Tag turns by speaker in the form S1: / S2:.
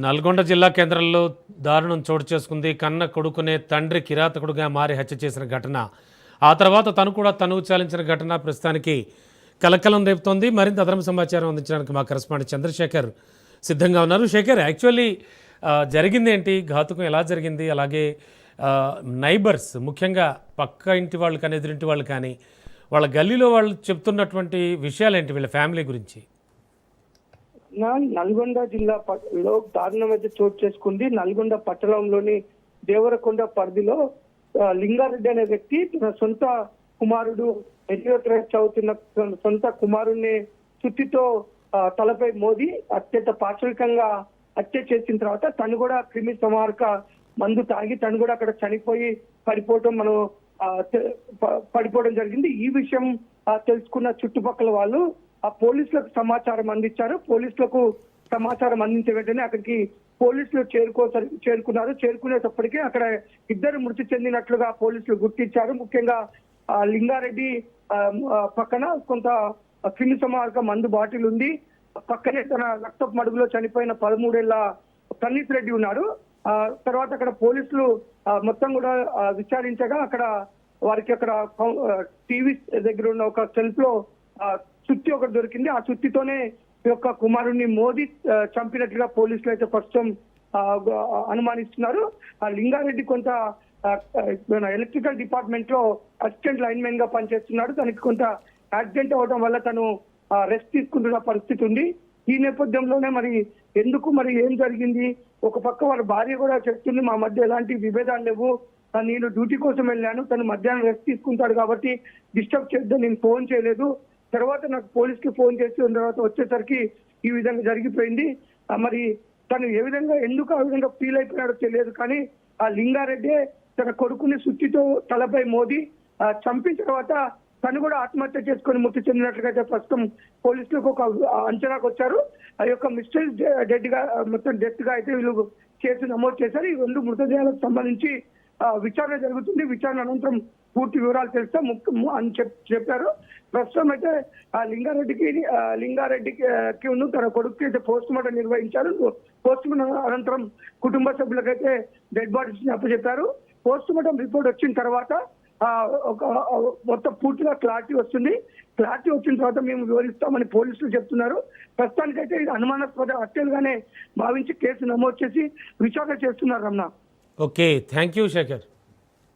S1: నల్గొండ జిల్లా కేంద్రంలో దారుణం చోటు చేసుకుంది. కన్న కొడుకునే తండ్రి కిరాతకుడుగా మారి హత్య చేసిన ఘటన, ఆ తర్వాత తను కూడా తనువు చాలించిన ఘటన ప్రస్తుతానికి కలకలం రేపుతోంది. మరింత అదనపు సమాచారం అందించడానికి మా కరెస్పాండెంట్ చంద్రశేఖర్ సిద్ధంగా ఉన్నారు. శేఖర్, యాక్చువల్లీ జరిగింది ఏంటి? ఘాతుకం ఎలా జరిగింది? అలాగే నైబర్స్, ముఖ్యంగా పక్క ఇంటి వాళ్ళు కానీ ఎదురింటి వాళ్ళు కానీ వాళ్ళ గల్లీలో వాళ్ళు చెప్తున్నటువంటి విషయాలు ఏంటి వీళ్ళ ఫ్యామిలీ గురించి?
S2: నల్గొండ జిల్లాలో దారుణం అయితే చోటు చేసుకుంది. నల్గొండ పట్టణంలోని దేవరకొండ పరిధిలో లింగారెడ్డి అనే వ్యక్తి తన సొంత కుమారుడు 8వ తరగతి చదువుతున్న సొంత కుమారుడిని చుట్టితో తలపై మోది అత్యంత పాశవికంగా హత్య చేసిన తర్వాత తను కూడా క్రిమి సంహారక మందు తాగి తను కూడా అక్కడ చనిపోయి పడిపోవడం జరిగింది. ఈ విషయం తెలుసుకున్న చుట్టుపక్కల వాళ్ళు ఆ పోలీసులకు సమాచారం అందించారు. పోలీసులకు సమాచారం అందించే వెంటనే అక్కడికి పోలీసులు చేరుకున్నారు. చేరుకునేటప్పటికీ అక్కడ ఇద్దరు మృతి చెందినట్లుగా పోలీసులు గుర్తించారు. ముఖ్యంగా లింగారెడ్డి పక్కన కొంత క్రిమి సంహారక మందు బాటిల్ ఉంది. పక్కనే తన రక్తపు మడుగులో చనిపోయిన 13 ఏళ్ల కన్నీత్ రెడ్డి ఉన్నారు. తర్వాత అక్కడ పోలీసులు మొత్తం కూడా విచారించగా వారికి అక్కడ టీవీ దగ్గర ఉన్న ఒక సెల్ఫ్ లో చుట్టి ఒకటి దొరికింది. ఆ చుట్టితోనే యొక్క కుమారుడిని మోదీ చంపినట్లుగా పోలీసులు అయితే ప్రస్తుతం అనుమానిస్తున్నారు. ఆ లింగారెడ్డి కొంత ఎలక్ట్రికల్ డిపార్ట్మెంట్ లో అసిస్టెంట్ లైన్ మెన్ గా పనిచేస్తున్నాడు. తనకి కొంత యాక్సిడెంట్ అవడం వల్ల తను రెస్ట్ తీసుకుంటున్న పరిస్థితి ఉంది. ఈ నేపథ్యంలోనే మరి ఏం జరిగింది? ఒక పక్క వారి భార్య కూడా చెప్తుంది, మా మధ్య ఎలాంటి విభేదాలు లేవు, నేను డ్యూటీ కోసం వెళ్ళాను, తను మధ్యాహ్నం రెస్ట్ తీసుకుంటాడు కాబట్టి డిస్టర్బ్ చేద్దాం, నేను ఫోన్ చేయలేదు. తర్వాత నాకు పోలీసుకి ఫోన్ చేసి తర్వాత వచ్చేసరికి ఈ విధంగా జరిగిపోయింది. మరి తను ఎందుకు ఆ విధంగా ఫీల్ అయిపోయాడో తెలియదు. కానీ ఆ లింగారెడ్డి తన కొడుకుని సుత్తితో తలపై మోది చంపిన తర్వాత తను కూడా ఆత్మహత్య చేసుకొని మృతి చెందినట్లుగా ప్రస్తుతం పోలీసులకు ఒక అంచనాకు వచ్చారు. ఆ యొక్క మిస్టర్ డెడ్ గా డెత్ గా అయితే వీళ్ళు కేసు నమోదు చేశారు. ఈ 2 మృతదేహాలకు సంబంధించి విచారణ జరుగుతుంది. విచారణ అనంతరం పూర్తి వివరాలు తెలుస్తా అని చెప్పారు. ప్రస్తుతం అయితే ఆ లింగారెడ్డికి తన కొడుకు అయితే పోస్ట్ మార్టం నిర్వహించారు. పోస్ట్ మార్టం అనంతరం కుటుంబ సభ్యులకైతే డెడ్ బాడీస్ అప్పచెప్పారు. పోస్ట్ మార్టం రిపోర్ట్ వచ్చిన తర్వాత మొత్తం పూర్తిగా క్లారిటీ వస్తుంది. క్లారిటీ వచ్చిన తర్వాత మేము వివరిస్తామని పోలీసులు చెప్తున్నారు. ప్రస్తుతానికైతే ఇది అనుమానాస్పద హత్యలుగానే భావించి కేసు నమోదు చేసి విచారణ చేస్తున్నారు. Ramana,
S1: okay, thank you Shekhar.